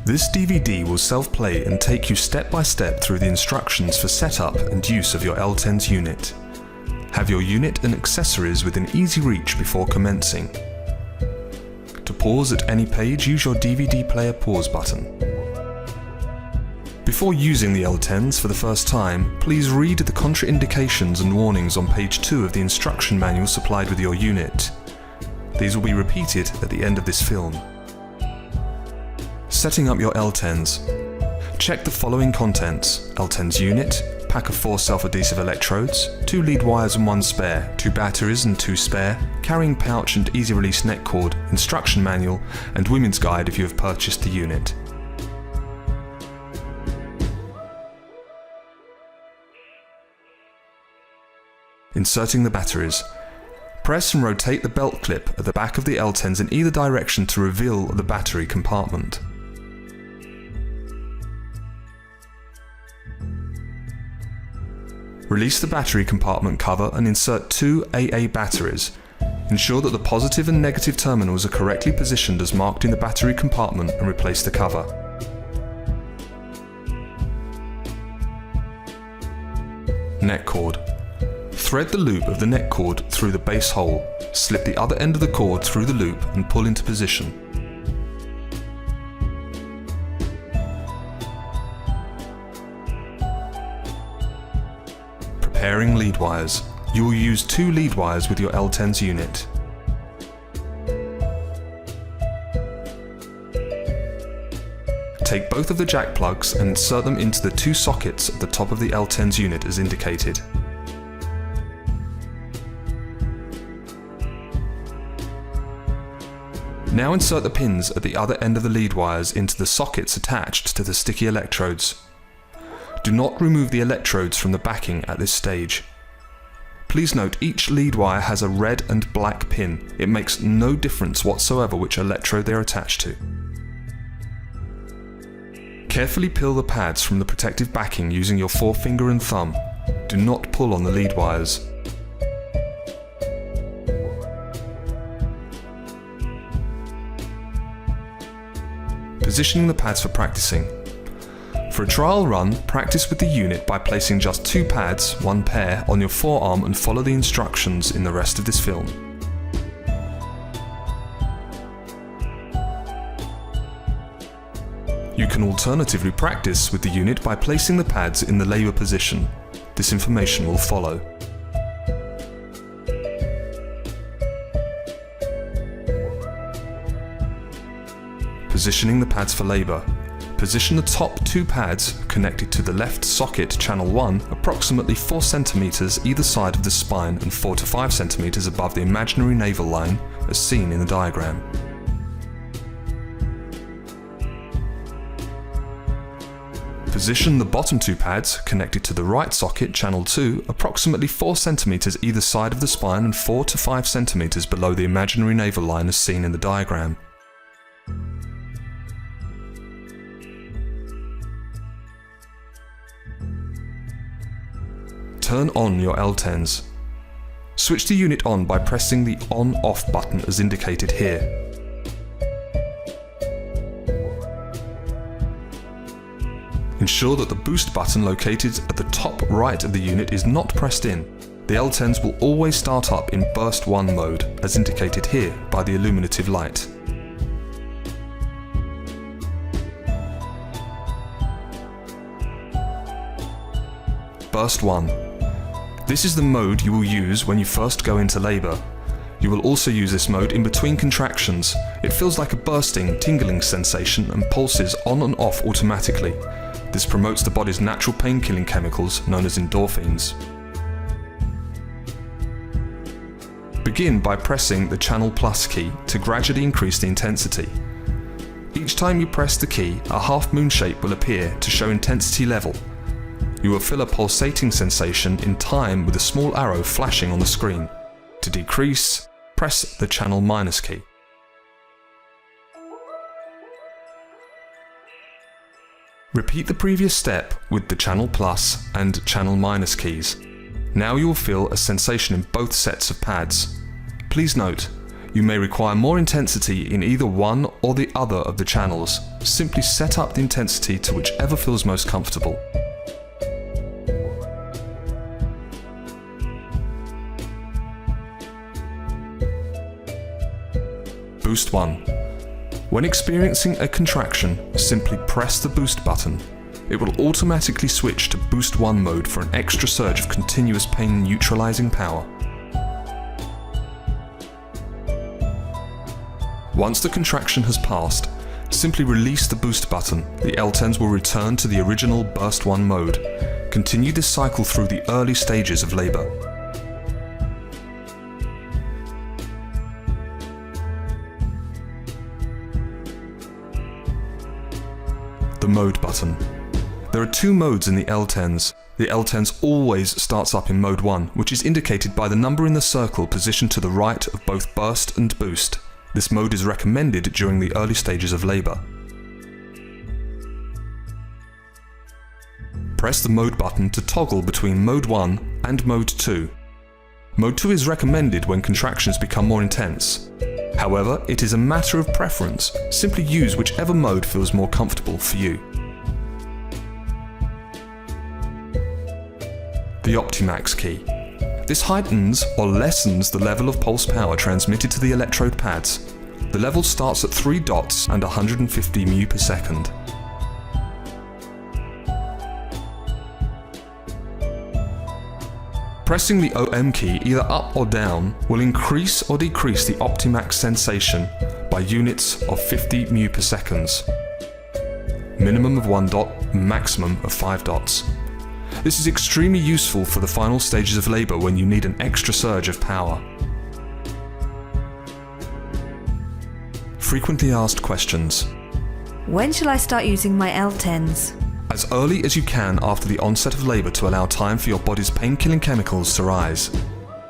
This DVD will self-play and take you step by step through the instructions for setup and use of your L10's unit. Have your unit and accessories within easy reach before commencing. To pause at any page, use your DVD player pause button. Before using the L10s for the first time, please read the contraindications and warnings on page 2 of the instruction manual supplied with your unit. These will be repeated at the end of this film. Setting up your L10s. Check the following contents: L10's unit, pack of 4 self-adhesive electrodes, 2 lead wires and 1 spare, 2 batteries and 2 spare, carrying pouch and easy release neck cord, instruction manual, and women's guide if you have purchased the unit. Inserting the batteries. Press and rotate the belt clip at the back of the L10s in either direction to reveal the battery compartment. Release the battery compartment cover and insert 2 AA batteries. Ensure that the positive and negative terminals are correctly positioned as marked in the battery compartment and replace the cover. Neck cord. Thread the loop of the neck cord through the base hole, slip the other end of the cord through the loop and pull into position. Preparing lead wires. You will use 2 lead wires with your L10's unit. Take both of the jack plugs and insert them into the 2 sockets at the top of the L10's unit as indicated. Now insert the pins at the other end of the lead wires into the sockets attached to the sticky electrodes. Do not remove the electrodes from the backing at this stage. Please note each lead wire has a red and black pin. It makes no difference whatsoever which electrode they are attached to. Carefully peel the pads from the protective backing using your forefinger and thumb. Do not pull on the lead wires. Positioning the pads for practicing. For a trial run, practice with the unit by placing just 2 pads, 1 pair, on your forearm and follow the instructions in the rest of this film. You can alternatively practice with the unit by placing the pads in the labour position. This information will follow. Positioning the pads for labour. Position the top 2 pads connected to the left socket channel 1 approximately 4 cm either side of the spine and 4 to 5 cm above the imaginary navel line as seen in the diagram. Position the bottom 2 pads connected to the right socket channel 2 approximately 4 cm either side of the spine and 4 to 5 cm below the imaginary navel line as seen in the diagram. Turn on your L10s. Switch the unit on by pressing the on-off button as indicated here. Ensure that the boost button located at the top right of the unit is not pressed in. The L10s will always start up in burst 1 mode, as indicated here by the illuminative light. Burst 1. This is the mode you will use when you first go into labour. You will also use this mode in between contractions. It feels like a bursting, tingling sensation and pulses on and off automatically. This promotes the body's natural pain-killing chemicals known as endorphins. Begin by pressing the Channel Plus key to gradually increase the intensity. Each time you press the key, a half moon shape will appear to show intensity level. You will feel a pulsating sensation in time with a small arrow flashing on the screen. To decrease, press the Channel Minus key. Repeat the previous step with the Channel Plus and Channel Minus keys. Now you will feel a sensation in both sets of pads. Please note, You may require more intensity in either one or the other of the channels. Simply set up the intensity to whichever feels most comfortable. Boost 1. When experiencing a contraction, simply press the boost button. It will automatically switch to Boost 1 mode for an extra surge of continuous pain neutralizing power. Once the contraction has passed, simply release the boost button. The L10s will return to the original Burst 1 mode. Continue this cycle through the early stages of labour. The mode button. There are two modes in the L10s. The L10s always starts up in mode 1, which is indicated by the number in the circle positioned to the right of both burst and boost. This mode is recommended during the early stages of labour. Press the mode button to toggle between mode 1 and mode 2. Mode 2 is recommended when contractions become more intense. However, it is a matter of preference. Simply use whichever mode feels more comfortable for you. The Optimax key. This heightens or lessens the level of pulse power transmitted to the electrode pads. The level starts at 3 dots and 150 μ per second. Pressing the OM key either up or down will increase or decrease the Optimax sensation by units of 50 μ per second. Minimum of 1 dot, maximum of 5 dots. This is extremely useful for the final stages of labour when you need an extra surge of power. Frequently asked questions. When shall I start using my L10s? As early as you can after the onset of labour to allow time for your body's pain-killing chemicals to rise.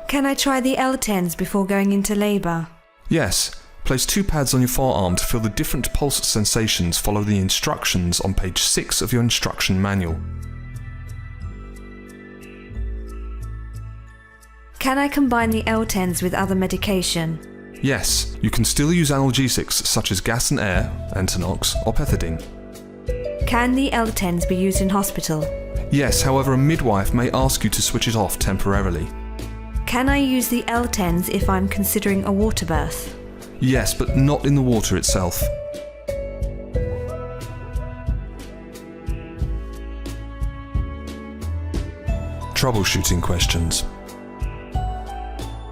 Can I try the L10s before going into labour? Yes. Place 2 pads on your forearm to feel the different pulse sensations. Follow the instructions on page 6 of your instruction manual. Can I combine the L10s with other medication? Yes, you can still use analgesics such as gas and air, Entonox or Pethidine. Can the L10s be used in hospital? Yes, however a midwife may ask you to switch it off temporarily. Can I use the L10s if I'm considering a water birth? Yes, but not in the water itself. Troubleshooting questions.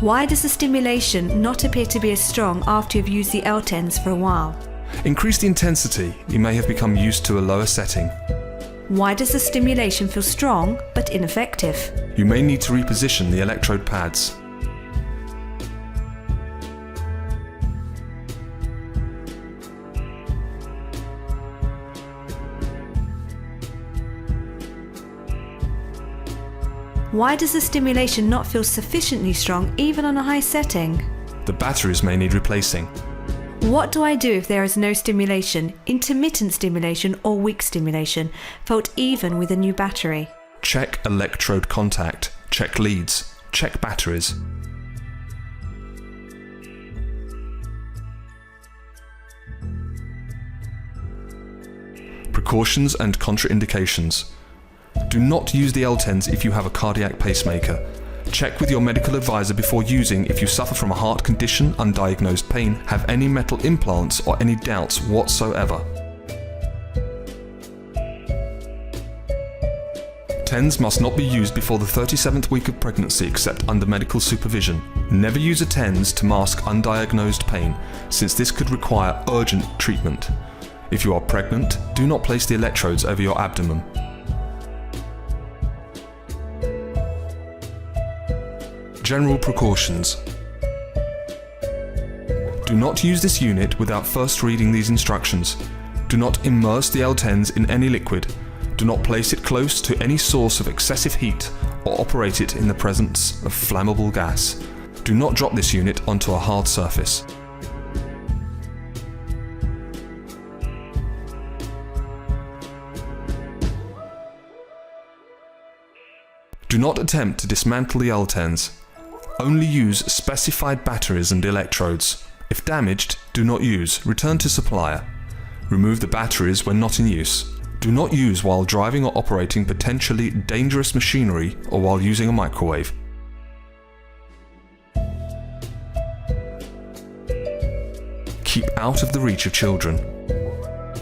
Why does the stimulation not appear to be as strong after you've used the L10s for a while? Increase the intensity. You may have become used to a lower setting. Why does the stimulation feel strong but ineffective? You may need to reposition the electrode pads. Why does the stimulation not feel sufficiently strong even on a high setting? The batteries may need replacing. What do I do if there is no stimulation, intermittent stimulation or weak stimulation, felt even with a new battery? Check electrode contact, check leads, check batteries. Precautions and contraindications. Do not use the L10s if you have a cardiac pacemaker. Check with your medical advisor before using if you suffer from a heart condition, undiagnosed pain, have any metal implants or any doubts whatsoever. 10s must not be used before the 37th week of pregnancy except under medical supervision. Never use a 10s to mask undiagnosed pain, since this could require urgent treatment. If you are pregnant, do not place the electrodes over your abdomen. General precautions. Do not use this unit without first reading these instructions. Do not immerse the L10s in any liquid. Do not place it close to any source of excessive heat or operate it in the presence of flammable gas. Do not drop this unit onto a hard surface. Do not attempt to dismantle the L10s. Only use specified batteries and electrodes. If damaged, do not use. Return to supplier. Remove the batteries when not in use. Do not use while driving or operating potentially dangerous machinery or while using a microwave. Keep out of the reach of children.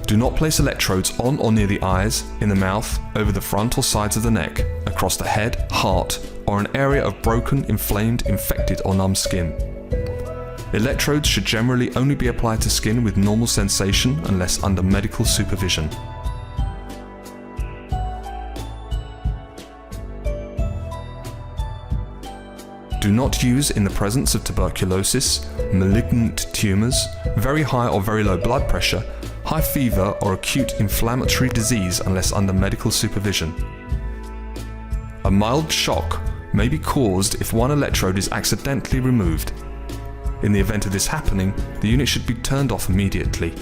Do not place electrodes on or near the eyes, in the mouth, over the front or sides of the neck, across the head, heart, or an area of broken, inflamed, infected or numb skin. Electrodes should generally only be applied to skin with normal sensation unless under medical supervision. Do not use in the presence of tuberculosis, malignant tumours, very high or very low blood pressure, high fever or acute inflammatory disease unless under medical supervision. A mild shock may be caused if one electrode is accidentally removed. In the event of this happening, the unit should be turned off immediately.